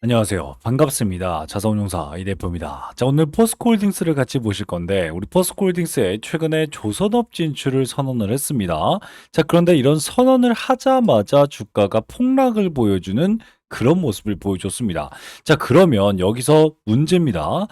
안녕하세요. 반갑습니다. 자산운용사 이대표입니다. 자, 오늘 포스코홀딩스를 같이 보실 건데, 우리 포스코홀딩스에 최근에 조선업 진출을 선언을 했습니다. 자, 그런데 이런 선언을 하자마자 주가가 폭락을 보여주는 그런 모습을 보여줬습니다. 자, 그러면 여기서 문제입니다.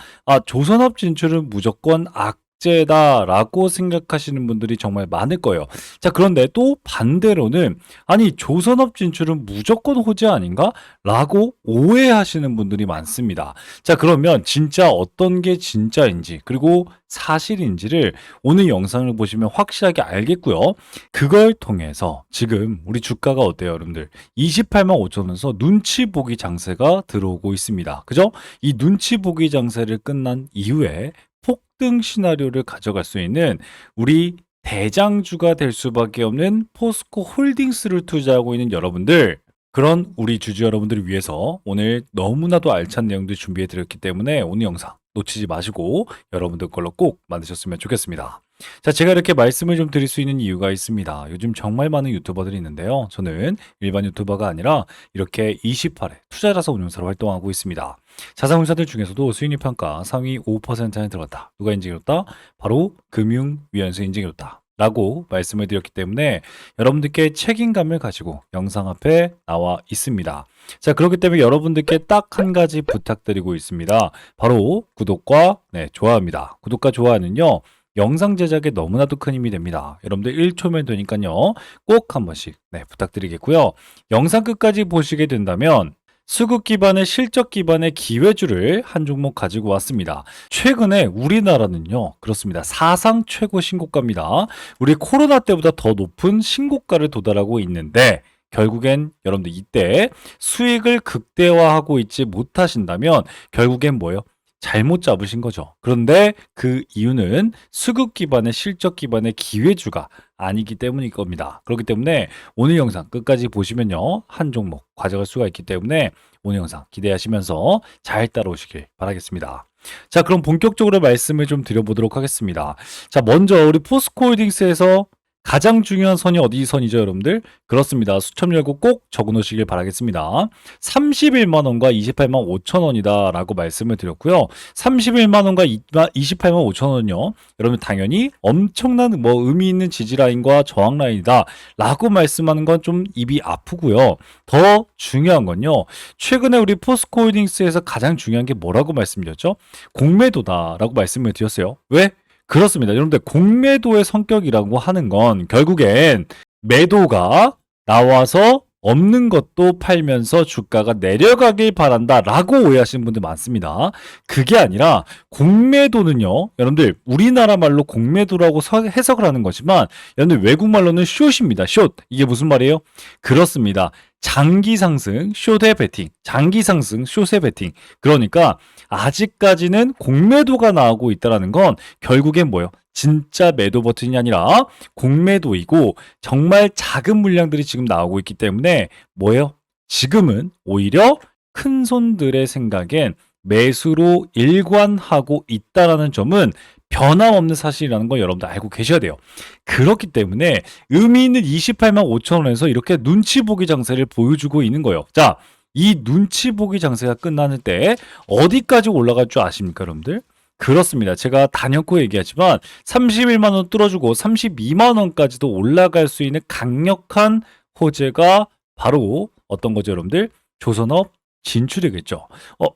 조선업 진출은 무조건 악재다라고 생각하시는 분들이 정말 많을 거예요. 자, 그런데 또 반대로는 아니, 조선업 진출은 무조건 호재 아닌가? 라고 오해하시는 분들이 많습니다. 자, 그러면 진짜 어떤 게 진짜인지, 그리고 사실인지를 오늘 영상을 보시면 확실하게 알겠고요. 그걸 통해서 지금 우리 주가가 어때요, 여러분들? 28만 5천 원에서 눈치 보기 장세가 들어오고 있습니다. 그죠? 이 눈치 보기 장세를 끝난 이후에 폭등 시나리오를 가져갈 수 있는 우리 대장주가 될 수밖에 없는 포스코 홀딩스를 투자하고 있는 여러분들, 그런 우리 주주 여러분들을 위해서 오늘 너무나도 알찬 내용들 준비해 드렸기 때문에 오늘 영상 놓치지 마시고 여러분들 걸로 꼭 만드셨으면 좋겠습니다. 자, 제가 이렇게 말씀을 좀 드릴 수 있는 이유가 있습니다. 요즘 정말 많은 유튜버들이 있는데요. 저는 일반 유튜버가 아니라 이렇게 28회 투자자산 운용사로 활동하고 있습니다. 자산운용사들 중에서도 수익률 평가 상위 5% 안에 들어갔다. 누가 인증해줬다? 바로 금융위원회에서 인증해줬다. 라고 말씀을 드렸기 때문에 여러분들께 책임감을 가지고 영상 앞에 나와 있습니다. 자, 그렇기 때문에 여러분들께 딱 한 가지 부탁드리고 있습니다. 바로 구독과 좋아요입니다. 구독과 좋아요는요, 영상 제작에 너무나도 큰 힘이 됩니다. 여러분들 1초면 되니까요, 꼭 한 번씩 부탁드리겠고요. 영상 끝까지 보시게 된다면 수급 기반의 실적 기반의 기회주를 한 종목 가지고 왔습니다. 최근에 우리나라는요, 그렇습니다. 사상 최고 신고가입니다. 우리 코로나 때보다 더 높은 신고가를 도달하고 있는데, 결국엔 여러분들 이때 수익을 극대화하고 있지 못하신다면 결국엔 뭐예요? 잘못 잡으신 거죠. 그런데 그 이유는 수급 기반의 실적 기반의 기회주가 아니기 때문일 겁니다. 그렇기 때문에 오늘 영상 끝까지 보시면요, 한 종목 가져갈 수가 있기 때문에 오늘 영상 기대하시면서 잘 따라오시길 바라겠습니다. 자, 그럼 본격적으로 말씀을 좀 드려보도록 하겠습니다. 자, 먼저 우리 포스코홀딩스에서 가장 중요한 선이 어디 선이죠, 여러분들? 그렇습니다. 수첩 열고 꼭 적어 놓으시길 바라겠습니다. 31만 원과 28만 5천 원이다 라고 말씀을 드렸고요. 31만 원과 28만 5천 원은요, 여러분 당연히 엄청난 의미 있는 지지 라인과 저항 라인이다 라고 말씀하는 건 좀 입이 아프고요. 더 중요한 건요, 최근에 우리 포스코홀딩스에서 가장 중요한 게 뭐라고 말씀드렸죠? 공매도다 라고 말씀을 드렸어요. 왜? 그렇습니다. 여러분들, 공매도의 성격이라고 하는 건 결국엔 매도가 나와서 없는 것도 팔면서 주가가 내려가길 바란다라고 오해하시는 분들 많습니다. 그게 아니라 공매도는요, 여러분들 우리나라 말로 공매도라고 해석을 하는 거지만 여러분들 외국 말로는 숏입니다. 숏. 이게 무슨 말이에요? 그렇습니다. 장기 상승, 숏의 베팅. 장기 상승, 숏의 베팅. 그러니까 아직까지는 공매도가 나오고 있다는 건 결국엔 뭐예요? 진짜 매도 버튼이 아니라 공매도이고 정말 작은 물량들이 지금 나오고 있기 때문에 뭐예요? 지금은 오히려 큰 손들의 생각엔 매수로 일관하고 있다라는 점은 변함없는 사실이라는 걸 여러분들 알고 계셔야 돼요. 그렇기 때문에 의미 있는 28만 5천 원에서 이렇게 눈치 보기 장세를 보여주고 있는 거예요. 자, 이 눈치 보기 장세가 끝나는 때 어디까지 올라갈 줄 아십니까, 여러분들? 그렇습니다. 제가 단연코 얘기하지만 31만 원 뚫어주고 32만 원까지도 올라갈 수 있는 강력한 호재가 바로 어떤 거죠, 여러분들? 조선업 진출이겠죠.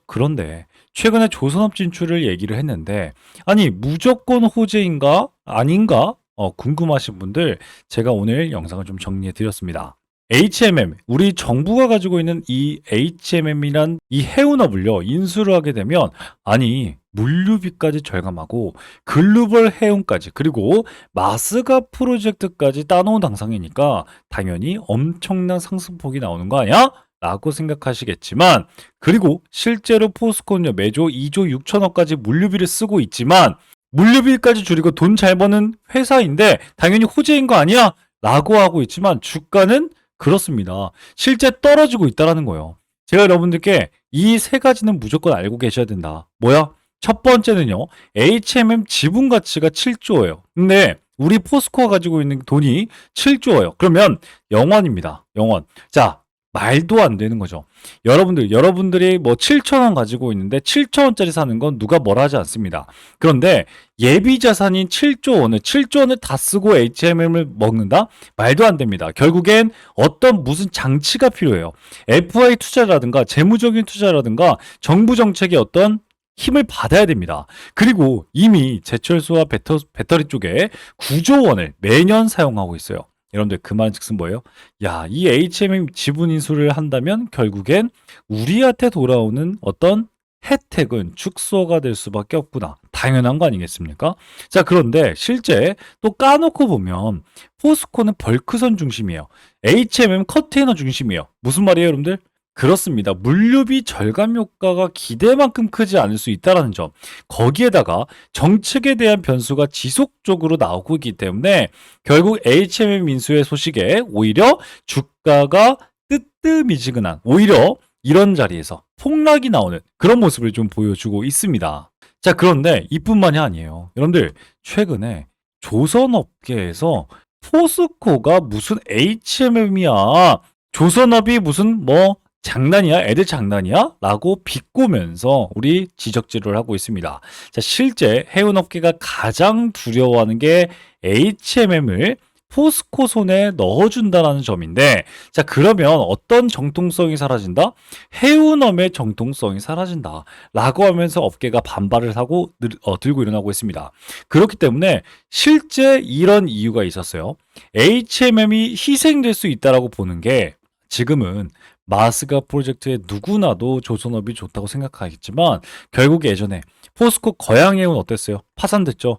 그런데 최근에 조선업 진출을 얘기를 했는데 아니, 무조건 호재인가? 아닌가? 궁금하신 분들, 제가 오늘 영상을 좀 정리해 드렸습니다. HMM, 우리 정부가 가지고 있는 이 HMM이란 이 해운업을요, 인수를 하게 되면 아니, 물류비까지 절감하고 글로벌 해운까지, 그리고 마스가 프로젝트까지 따놓은 당상이니까 당연히 엄청난 상승폭이 나오는 거 아니야? 라고 생각하시겠지만, 그리고 실제로 포스코는요, 매조 2조 6천억까지 물류비를 쓰고 있지만 물류비까지 줄이고 돈 잘 버는 회사인데 당연히 호재인 거 아니야? 라고 하고 있지만 주가는 그렇습니다. 실제 떨어지고 있다라는 거예요. 제가 여러분들께 이 세 가지는 무조건 알고 계셔야 된다. 뭐야? 첫 번째는요, HMM 지분 가치가 7조예요. 근데 우리 포스코가 가지고 있는 돈이 7조예요. 그러면 영원입니다. 영원. 자, 말도 안 되는 거죠. 여러분들이 뭐 7천 원 가지고 있는데 7천 원짜리 사는 건 누가 뭐라 하지 않습니다. 그런데 예비 자산인 7조 원을 다 쓰고 HMM을 먹는다? 말도 안 됩니다. 결국엔 어떤 무슨 장치가 필요해요. FI 투자라든가 재무적인 투자라든가 정부 정책의 어떤 힘을 받아야 됩니다. 그리고 이미 제철소와 배터리 쪽에 9조 원을 매년 사용하고 있어요. 여러분들 그 말즉슨 뭐예요? 야, 이 HMM 지분 인수를 한다면 결국엔 우리한테 돌아오는 어떤 혜택은 축소가 될 수밖에 없구나. 당연한 거 아니겠습니까? 자, 그런데 실제 또 까놓고 보면 포스코는 벌크선 중심이에요. HMM 컨테이너 중심이에요. 무슨 말이에요, 여러분들? 그렇습니다. 물류비 절감 효과가 기대만큼 크지 않을 수 있다는 점. 거기에다가 정책에 대한 변수가 지속적으로 나오고 있기 때문에 결국 HMM 인수의 소식에 오히려 주가가 뜨뜻미지근한 오히려 이런 자리에서 폭락이 나오는 그런 모습을 좀 보여주고 있습니다. 자, 그런데 이뿐만이 아니에요. 여러분들 최근에 조선업계에서 포스코가 무슨 HMM이야. 조선업이 무슨 뭐 장난이야? 애들 장난이야? 라고 비꼬면서 우리 지적질을 하고 있습니다. 자, 실제 해운업계가 가장 두려워하는 게 HMM을 포스코 손에 넣어준다라는 점인데, 자, 그러면 어떤 정통성이 사라진다? 해운업의 정통성이 사라진다. 라고 하면서 업계가 반발을 하고 들고 일어나고 있습니다. 그렇기 때문에 실제 이런 이유가 있었어요. HMM이 희생될 수 있다라고 보는 게 지금은 마스가 프로젝트에 누구나도 조선업이 좋다고 생각하겠지만 결국 예전에 포스코 거양해운 어땠어요? 파산됐죠.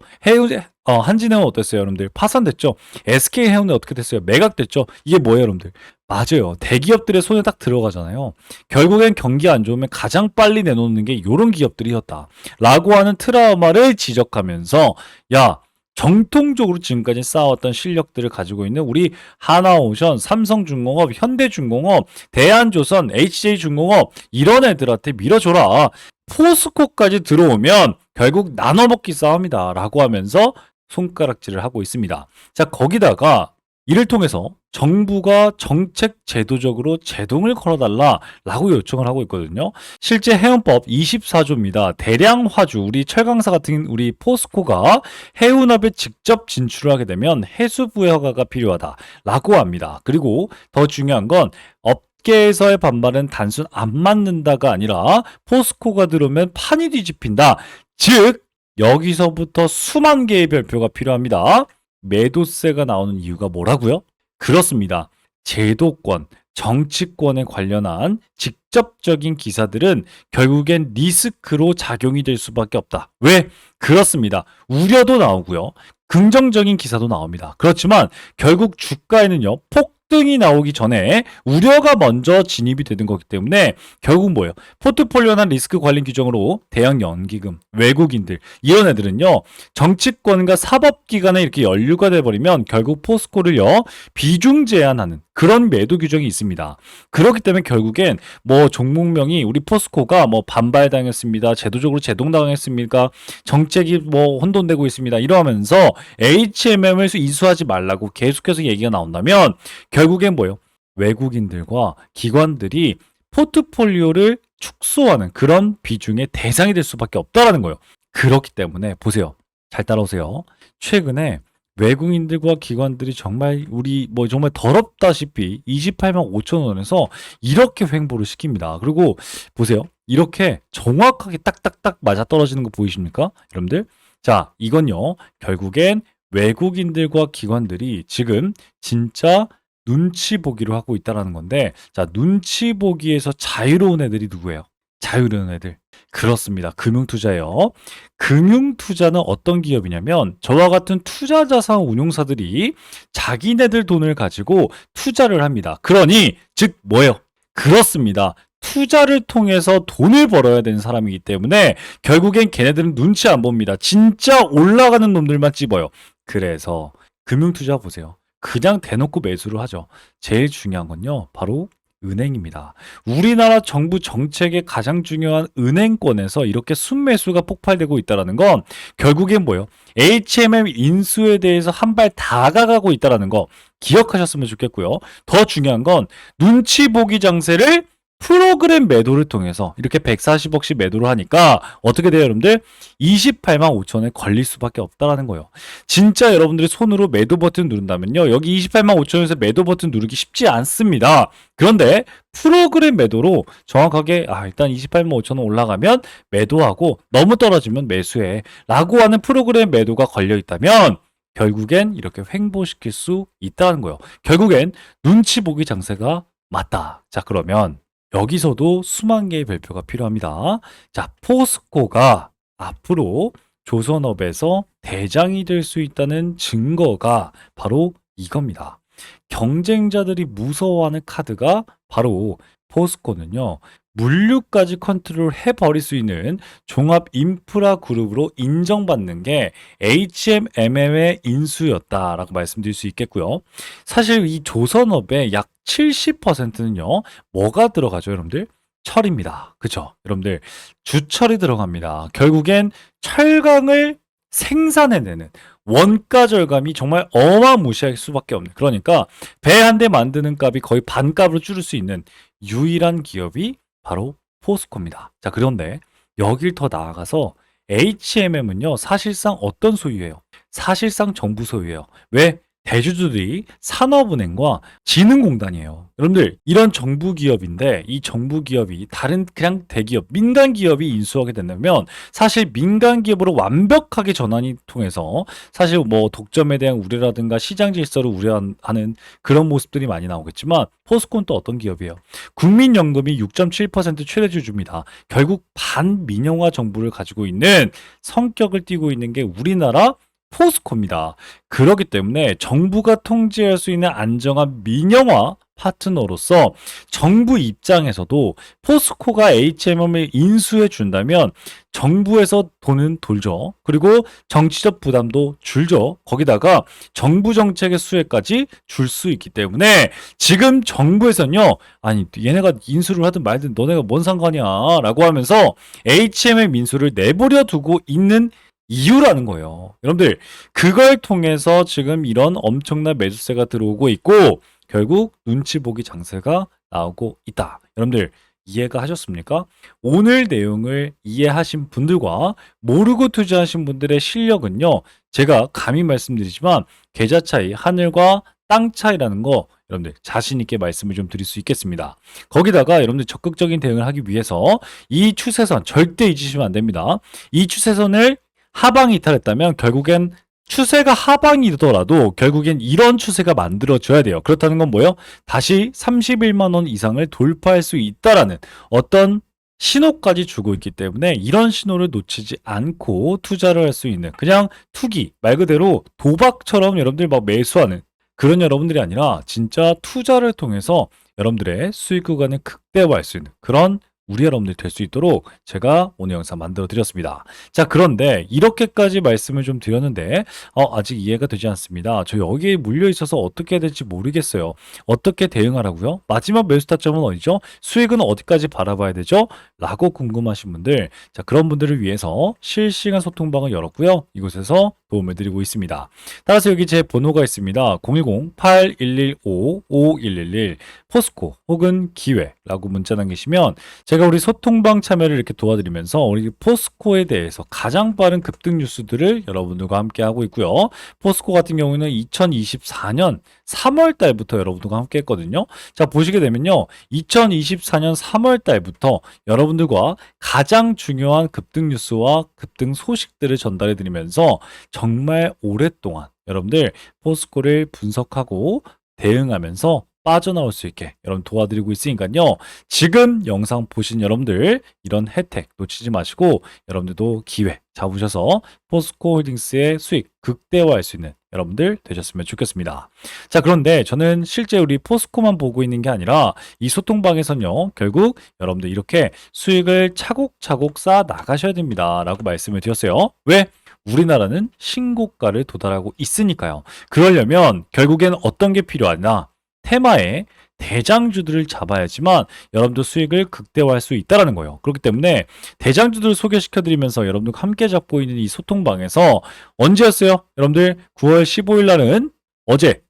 한진해운 어땠어요, 여러분들? 파산됐죠. SK해운은 어떻게 됐어요? 매각됐죠. 이게 뭐예요, 여러분들? 맞아요. 대기업들의 손에 딱 들어가잖아요. 결국엔 경기 안 좋으면 가장 빨리 내놓는 게 이런 기업들이었다. 라고 하는 트라우마를 지적하면서 야, 정통적으로 지금까지 쌓아왔던 실력들을 가지고 있는 우리 하나오션, 삼성중공업, 현대중공업, 대한조선, HJ중공업 이런 애들한테 밀어줘라. 포스코까지 들어오면 결국 나눠먹기 싸움이다 라고 하면서 손가락질을 하고 있습니다. 자, 거기다가 이를 통해서 정부가 정책 제도적으로 제동을 걸어달라라고 요청을 하고 있거든요. 실제 해운법 24조입니다. 대량 화주, 우리 철강사 같은 우리 포스코가 해운업에 직접 진출하게 되면 해수부의 허가가 필요하다라고 합니다. 그리고 더 중요한 건 업계에서의 반발은 단순 안 맞는다가 아니라 포스코가 들어오면 판이 뒤집힌다. 즉 여기서부터 수만 개의 별표가 필요합니다. 매도세가 나오는 이유가 뭐라고요? 그렇습니다. 제도권, 정치권에 관련한 직접적인 기사들은 결국엔 리스크로 작용이 될 수밖에 없다. 왜? 그렇습니다. 우려도 나오고요. 긍정적인 기사도 나옵니다. 그렇지만 결국 주가에는요, 폭등이 나오기 전에 우려가 먼저 진입이 되는 거기 때문에 결국 뭐예요? 포트폴리오나 리스크 관리 규정으로 대형 연기금, 외국인들 이런 애들은요, 정치권과 사법기관에 이렇게 연루가 돼버리면 결국 포스코를요, 비중 제한하는 그런 매도 규정이 있습니다. 그렇기 때문에 결국엔 뭐 종목명이 우리 포스코가 뭐 반발당했습니다. 제도적으로 제동당했습니까? 정책이 뭐 혼돈되고 있습니다. 이러면서 HMM을 인수하지 말라고 계속해서 얘기가 나온다면 결국엔 뭐예요? 외국인들과 기관들이 포트폴리오를 축소하는 그런 비중의 대상이 될 수밖에 없다라는 거예요. 그렇기 때문에 보세요. 잘 따라오세요. 최근에 외국인들과 기관들이 정말 우리 뭐 정말 더럽다시피 28만 5천 원에서 이렇게 횡보를 시킵니다. 그리고 보세요. 이렇게 정확하게 딱딱딱 맞아떨어지는 거 보이십니까? 여러분들? 자, 이건요. 결국엔 외국인들과 기관들이 지금 진짜 눈치 보기로 하고 있다라는 건데, 자, 눈치 보기에서 자유로운 애들이 누구예요? 자유로운 애들. 그렇습니다. 금융투자예요. 금융투자는 어떤 기업이냐면 저와 같은 투자자산 운용사들이 자기네들 돈을 가지고 투자를 합니다. 그러니 즉 뭐예요? 그렇습니다. 투자를 통해서 돈을 벌어야 되는 사람이기 때문에 결국엔 걔네들은 눈치 안 봅니다. 진짜 올라가는 놈들만 찝어요. 그래서 금융투자 보세요. 그냥 대놓고 매수를 하죠. 제일 중요한 건요, 바로 은행입니다. 우리나라 정부 정책의 가장 중요한 은행권에서 이렇게 순매수가 폭발되고 있다는 건 결국엔 뭐예요? HMM 인수에 대해서 한 발 다가가고 있다는 거 기억하셨으면 좋겠고요. 더 중요한 건 눈치 보기 장세를 프로그램 매도를 통해서 이렇게 140억씩 매도를 하니까 어떻게 돼요, 여러분들? 28만 5천에 걸릴 수밖에 없다라는 거예요. 진짜 여러분들이 손으로 매도 버튼 누른다면요. 여기 28만 5천에서 매도 버튼 누르기 쉽지 않습니다. 그런데 프로그램 매도로 정확하게 일단 28만 5천 원 올라가면 매도하고 너무 떨어지면 매수해 라고 하는 프로그램 매도가 걸려 있다면 결국엔 이렇게 횡보시킬 수 있다는 거예요. 결국엔 눈치 보기 장세가 맞다. 자, 그러면 여기서도 수만 개의 별표가 필요합니다. 자, 포스코가 앞으로 조선업에서 대장이 될 수 있다는 증거가 바로 이겁니다. 경쟁자들이 무서워하는 카드가 바로 포스코는요. 물류까지 컨트롤 해버릴 수 있는 종합 인프라 그룹으로 인정받는 게 HMM의 인수였다라고 말씀드릴 수 있겠고요. 사실 이 조선업의 약 70%는요. 뭐가 들어가죠, 여러분들? 철입니다. 그죠? 여러분들 주철이 들어갑니다. 결국엔 철강을 생산해내는 원가 절감이 정말 어마무시할 수밖에 없는, 그러니까 배 한 대 만드는 값이 거의 반값으로 줄일 수 있는 유일한 기업이 바로 포스코입니다. 자, 그런데 여길 더 나아가서 HMM은요 사실상 어떤 소유예요? 사실상 정부 소유예요. 왜? 대주주들이 산업은행과 진흥공단이에요. 여러분들 이런 정부 기업인데 이 정부 기업이 다른 그냥 대기업, 민간 기업이 인수하게 된다면 사실 민간 기업으로 완벽하게 전환이 통해서 사실 뭐 독점에 대한 우려라든가 시장 질서를 우려하는 그런 모습들이 많이 나오겠지만 포스코는 또 어떤 기업이에요? 국민연금이 6.7% 최대주주입니다. 결국 반민영화 정부를 가지고 있는 성격을 띠고 있는 게 우리나라 포스코입니다. 그렇기 때문에 정부가 통제할 수 있는 안정한 민영화 파트너로서 정부 입장에서도 포스코가 HMM을 인수해 준다면 정부에서 돈은 돌죠. 그리고 정치적 부담도 줄죠. 거기다가 정부 정책의 수혜까지 줄 수 있기 때문에 지금 정부에서는요. 아니 얘네가 인수를 하든 말든 너네가 뭔 상관이야 라고 하면서 HMM 인수를 내버려 두고 있는 이유라는 거예요. 여러분들 그걸 통해서 지금 이런 엄청난 매수세가 들어오고 있고 결국 눈치 보기 장세가 나오고 있다. 여러분들 이해가 하셨습니까? 오늘 내용을 이해하신 분들과 모르고 투자하신 분들의 실력은요. 제가 감히 말씀드리지만 계좌 차이, 하늘과 땅 차이라는 거 여러분들 자신 있게 말씀을 좀 드릴 수 있겠습니다. 거기다가 여러분들 적극적인 대응을 하기 위해서 이 추세선 절대 잊으시면 안 됩니다. 이 추세선을 하방이 이탈했다면 결국엔 추세가 하방이더라도 결국엔 이런 추세가 만들어져야 돼요. 그렇다는 건 뭐예요? 다시 31만 원 이상을 돌파할 수 있다라는 어떤 신호까지 주고 있기 때문에 이런 신호를 놓치지 않고 투자를 할 수 있는 그냥 투기 말 그대로 도박처럼 여러분들 막 매수하는 그런 여러분들이 아니라 진짜 투자를 통해서 여러분들의 수익 구간을 극대화할 수 있는 그런 우리 여러분들이 될 수 있도록 제가 오늘 영상 만들어 드렸습니다. 자, 그런데 이렇게까지 말씀을 좀 드렸는데 아직 이해가 되지 않습니다. 저 여기에 물려 있어서 어떻게 해야 될지 모르겠어요. 어떻게 대응하라고요? 마지막 매수 타점은 어디죠? 수익은 어디까지 바라봐야 되죠? 라고 궁금하신 분들, 자, 그런 분들을 위해서 실시간 소통방을 열었고요. 이곳에서 도움을 드리고 있습니다. 따라서 여기 제 번호가 있습니다. 010-8115-5111 포스코 혹은 기회라고 문자 남기시면 제가 우리 소통방 참여를 이렇게 도와드리면서 우리 포스코에 대해서 가장 빠른 급등 뉴스들을 여러분들과 함께 하고 있고요. 포스코 같은 경우는 2024년 3월 달부터 여러분들과 함께 했거든요. 자, 보시게 되면요. 2024년 3월 달부터 여러분들과 가장 중요한 급등 뉴스와 급등 소식들을 전달해 드리면서 정말 오랫동안 여러분들 포스코를 분석하고 대응하면서 빠져나올 수 있게 여러분 도와드리고 있으니까요. 지금 영상 보신 여러분들 이런 혜택 놓치지 마시고 여러분들도 기회 잡으셔서 포스코 홀딩스의 수익 극대화할 수 있는 여러분들 되셨으면 좋겠습니다. 자, 그런데 저는 실제 우리 포스코만 보고 있는 게 아니라 이 소통방에서는요. 결국 여러분들 이렇게 수익을 차곡차곡 쌓아 나가셔야 됩니다. 라고 말씀을 드렸어요. 왜? 우리나라는 신고가를 도달하고 있으니까요. 그러려면 결국엔 어떤 게 필요하나? 테마에 대장주들을 잡아야지만 여러분들 수익을 극대화할 수 있다라는 거예요. 그렇기 때문에 대장주들을 소개시켜 드리면서 여러분들과 함께 잡고 있는 이 소통방에서 언제였어요? 여러분들 9월 15일 날은 어제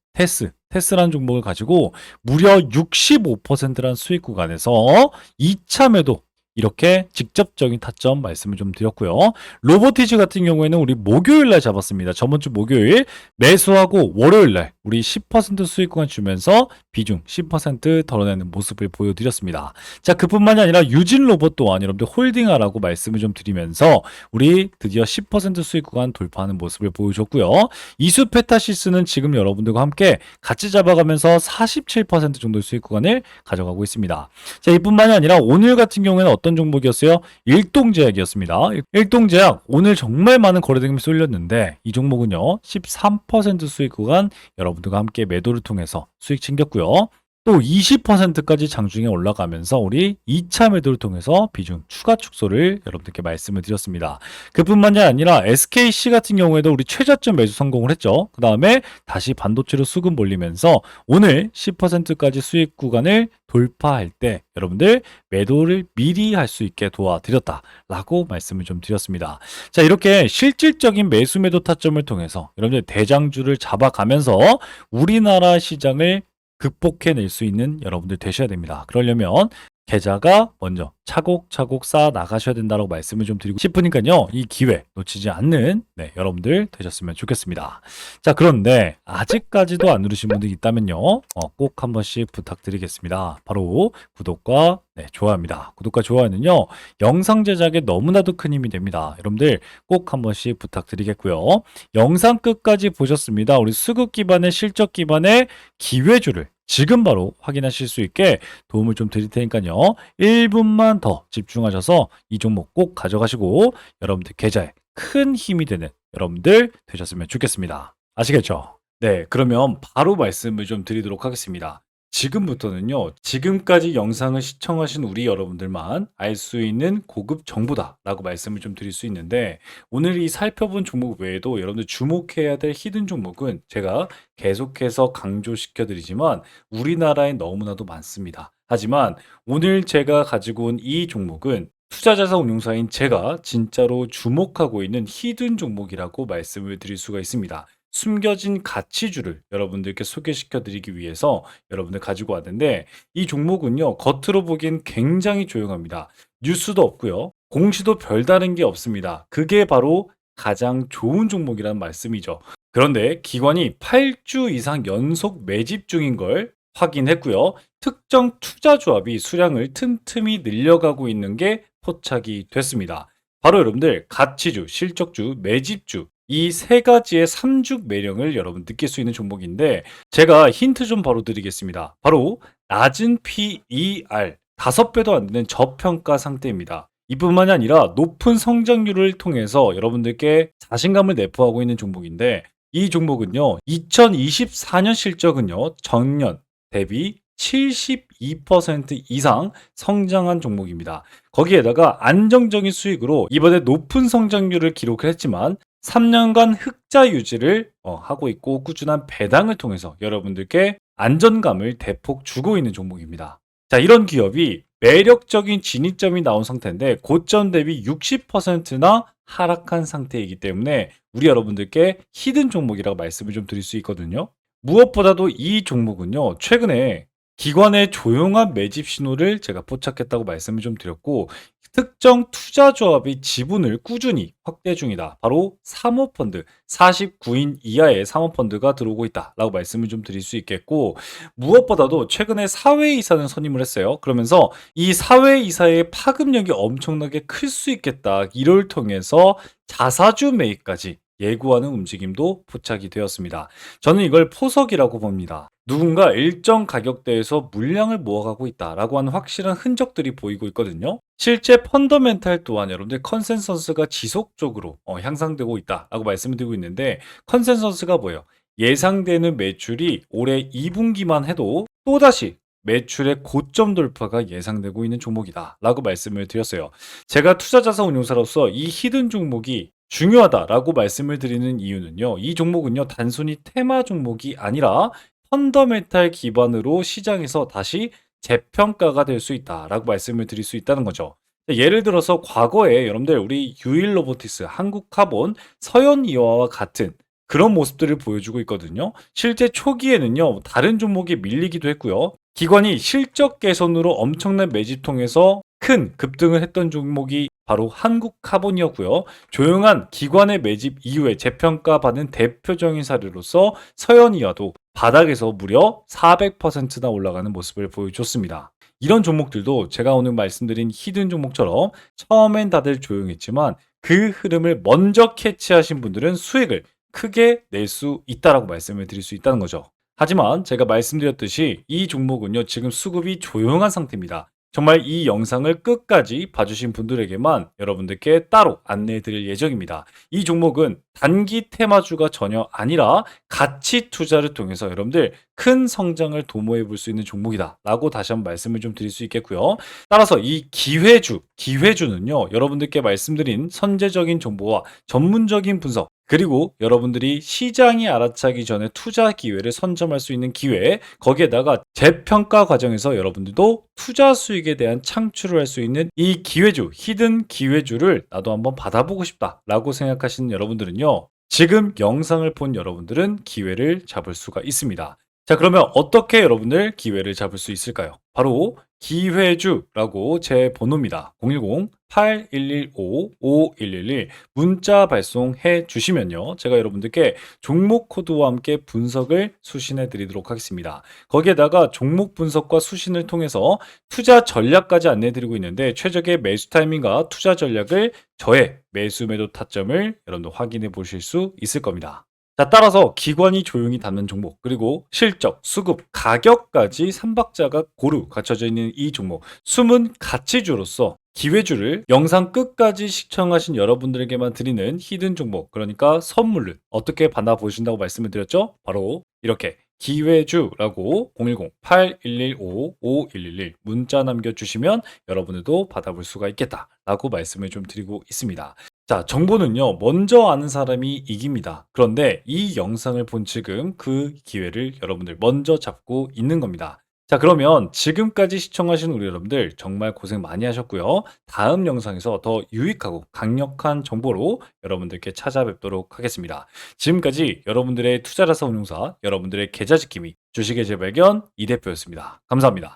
테스라는 종목을 가지고 무려 65%란 수익 구간에서 2차 매도 이렇게 직접적인 타점 말씀을 좀 드렸고요. 로보티즈 같은 경우에는 우리 목요일 날 잡았습니다. 저번 주 목요일 매수하고 월요일 날 우리 10% 수익 구간 주면서 비중 10% 덜어내는 모습을 보여드렸습니다. 자, 그뿐만이 아니라 유진 로봇 또한 여러분들 홀딩하라고 말씀을 좀 드리면서 우리 드디어 10% 수익 구간 돌파하는 모습을 보여줬고요. 이수페타시스는 지금 여러분들과 함께 같이 잡아가면서 47% 정도의 수익 구간을 가져가고 있습니다. 자, 이뿐만이 아니라 오늘 같은 경우에는 어떤 종목이었어요? 일동제약이었습니다. 일동제약 오늘 정말 많은 거래대금이 쏠렸는데 이 종목은요 13% 수익 구간 여러분들과 함께 매도를 통해서 수익 챙겼고요. 또 20%까지 장중에 올라가면서 우리 2차 매도를 통해서 비중 추가 축소를 여러분들께 말씀을 드렸습니다. 그뿐만이 아니라 SKC 같은 경우에도 우리 최저점 매수 성공을 했죠. 그 다음에 다시 반도체로 수급 몰리면서 오늘 10%까지 수익 구간을 돌파할 때 여러분들 매도를 미리 할 수 있게 도와드렸다라고 말씀을 좀 드렸습니다. 자, 이렇게 실질적인 매수 매도 타점을 통해서 여러분들 대장주를 잡아가면서 우리나라 시장을 극복해낼 수 있는 여러분들 되셔야 됩니다. 그러려면 계좌가 먼저 차곡차곡 쌓아 나가셔야 된다고 말씀을 좀 드리고 싶으니까요. 이 기회 놓치지 않는 여러분들 되셨으면 좋겠습니다. 자, 그런데 아직까지도 안 누르신 분들이 있다면요. 꼭 한 번씩 부탁드리겠습니다. 바로 구독과 좋아요입니다. 구독과 좋아요는요. 영상 제작에 너무나도 큰 힘이 됩니다. 여러분들 꼭 한 번씩 부탁드리겠고요. 영상 끝까지 보셨습니다. 우리 수급 기반의 실적 기반의 기회주를 지금 바로 확인하실 수 있게 도움을 좀 드릴 테니까요. 1분만 더 집중하셔서 이 종목 꼭 가져가시고 여러분들 계좌에 큰 힘이 되는 여러분들 되셨으면 좋겠습니다. 아시겠죠? 네, 그러면 바로 말씀을 좀 드리도록 하겠습니다. 지금부터는요, 지금까지 영상을 시청하신 우리 여러분들만 알 수 있는 고급 정보다라고 말씀을 좀 드릴 수 있는데, 오늘 이 살펴본 종목 외에도 여러분들 주목해야 될 히든 종목은 제가 계속해서 강조시켜 드리지만 우리나라에 너무나도 많습니다. 하지만 오늘 제가 가지고 온 이 종목은 투자자산 운용사인 제가 진짜로 주목하고 있는 히든 종목이라고 말씀을 드릴 수가 있습니다. 숨겨진 가치주를 여러분들께 소개시켜 드리기 위해서 여러분들 가지고 왔는데 이 종목은요 겉으로 보기엔 굉장히 조용합니다. 뉴스도 없고요. 공시도 별다른 게 없습니다. 그게 바로 가장 좋은 종목이라는 말씀이죠. 그런데 기관이 8주 이상 연속 매집 중인 걸 확인했고요. 특정 투자 조합이 수량을 틈틈이 늘려가고 있는 게 포착이 됐습니다. 바로 여러분들 가치주, 실적주, 매집주 이 세 가지의 삼죽 매력을 여러분 느낄 수 있는 종목인데 제가 힌트 좀 바로 드리겠습니다. 바로 낮은 PER 5배도 안 되는 저평가 상태입니다. 이뿐만이 아니라 높은 성장률을 통해서 여러분들께 자신감을 내포하고 있는 종목인데 이 종목은요 2024년 실적은요 전년 대비 72% 이상 성장한 종목입니다. 거기에다가 안정적인 수익으로 이번에 높은 성장률을 기록을 했지만 3년간 흑자 유지를 하고 있고 꾸준한 배당을 통해서 여러분들께 안전감을 대폭 주고 있는 종목입니다. 자, 이런 기업이 매력적인 진입점이 나온 상태인데 고점 대비 60%나 하락한 상태이기 때문에 우리 여러분들께 히든 종목이라고 말씀을 좀 드릴 수 있거든요. 무엇보다도 이 종목은요, 최근에 기관의 조용한 매집 신호를 제가 포착했다고 말씀을 좀 드렸고, 특정 투자 조합이 지분을 꾸준히 확대 중이다. 바로 사모펀드, 49인 이하의 사모펀드가 들어오고 있다라고 말씀을 좀 드릴 수 있겠고, 무엇보다도 최근에 사회이사는 선임을 했어요. 그러면서 이 사회이사의 파급력이 엄청나게 클 수 있겠다. 이를 통해서 자사주 매입까지 예고하는 움직임도 포착이 되었습니다. 저는 이걸 포석이라고 봅니다. 누군가 일정 가격대에서 물량을 모아가고 있다라고 하는 확실한 흔적들이 보이고 있거든요. 실제 펀더멘탈 또한 여러분들 컨센서스가 지속적으로 향상되고 있다라고 말씀을 드리고 있는데 컨센서스가 뭐예요? 예상되는 매출이 올해 2분기만 해도 또다시 매출의 고점 돌파가 예상되고 있는 종목이다 라고 말씀을 드렸어요. 제가 투자자산 운용사로서 이 히든 종목이 중요하다라고 말씀을 드리는 이유는요. 이 종목은요. 단순히 테마 종목이 아니라 펀더멘탈 기반으로 시장에서 다시 재평가가 될 수 있다라고 말씀을 드릴 수 있다는 거죠. 예를 들어서 과거에 여러분들 우리 유일 로보티스, 한국카본, 서현이와와 같은 그런 모습들을 보여주고 있거든요. 실제 초기에는요, 다른 종목이 밀리기도 했고요. 기관이 실적 개선으로 엄청난 매집통해서 큰 급등을 했던 종목이 바로 한국카본이었고요. 조용한 기관의 매집 이후에 재평가받은 대표적인 사례로서 서현이와도 바닥에서 무려 400%나 올라가는 모습을 보여줬습니다. 이런 종목들도 제가 오늘 말씀드린 히든 종목처럼 처음엔 다들 조용했지만 그 흐름을 먼저 캐치하신 분들은 수익을 크게 낼 수 있다라고 말씀을 드릴 수 있다는 거죠. 하지만 제가 말씀드렸듯이 이 종목은요, 지금 수급이 조용한 상태입니다. 정말 이 영상을 끝까지 봐주신 분들에게만 여러분들께 따로 안내해 드릴 예정입니다. 이 종목은 단기 테마주가 전혀 아니라 가치 투자를 통해서 여러분들 큰 성장을 도모해 볼 수 있는 종목이다 라고 다시 한번 말씀을 좀 드릴 수 있겠고요. 따라서 이 기회주는요, 여러분들께 말씀드린 선제적인 정보와 전문적인 분석, 그리고 여러분들이 시장이 알아차기 전에 투자 기회를 선점할 수 있는 기회, 거기에다가 재평가 과정에서 여러분들도 투자 수익에 대한 창출을 할 수 있는 이 기회주, 히든 기회주를 나도 한번 받아보고 싶다라고 생각하시는 여러분들은요, 지금 영상을 본 여러분들은 기회를 잡을 수가 있습니다. 자, 그러면 어떻게 여러분들 기회를 잡을 수 있을까요? 바로 기회주라고 제 번호입니다. 010-8115-5111 문자 발송해 주시면요, 제가 여러분들께 종목 코드와 함께 분석을 수신해 드리도록 하겠습니다. 거기에다가 종목 분석과 수신을 통해서 투자 전략까지 안내 드리고 있는데, 최적의 매수 타이밍과 투자 전략을 저의 매수 매도 타점을 여러분들 확인해 보실 수 있을 겁니다. 자, 따라서 기관이 조용히 담는 종목, 그리고 실적, 수급, 가격까지 삼박자가 고루 갖춰져 있는 이 종목, 숨은 가치주로서 기회주를 영상 끝까지 시청하신 여러분들에게만 드리는 히든 종목, 그러니까 선물을 어떻게 받아보신다고 말씀을 드렸죠? 바로 이렇게 기회주라고 010-8115-5111 문자 남겨주시면 여러분들도 받아볼 수가 있겠다라고 말씀을 좀 드리고 있습니다. 자, 정보는요, 먼저 아는 사람이 이깁니다. 그런데 이 영상을 본 지금 그 기회를 여러분들 먼저 잡고 있는 겁니다. 자, 그러면 지금까지 시청하신 우리 여러분들 정말 고생 많이 하셨고요. 다음 영상에서 더 유익하고 강력한 정보로 여러분들께 찾아뵙도록 하겠습니다. 지금까지 여러분들의 투자자산 운용사, 여러분들의 계좌 지킴이, 주식의 재발견 이 대표였습니다. 감사합니다.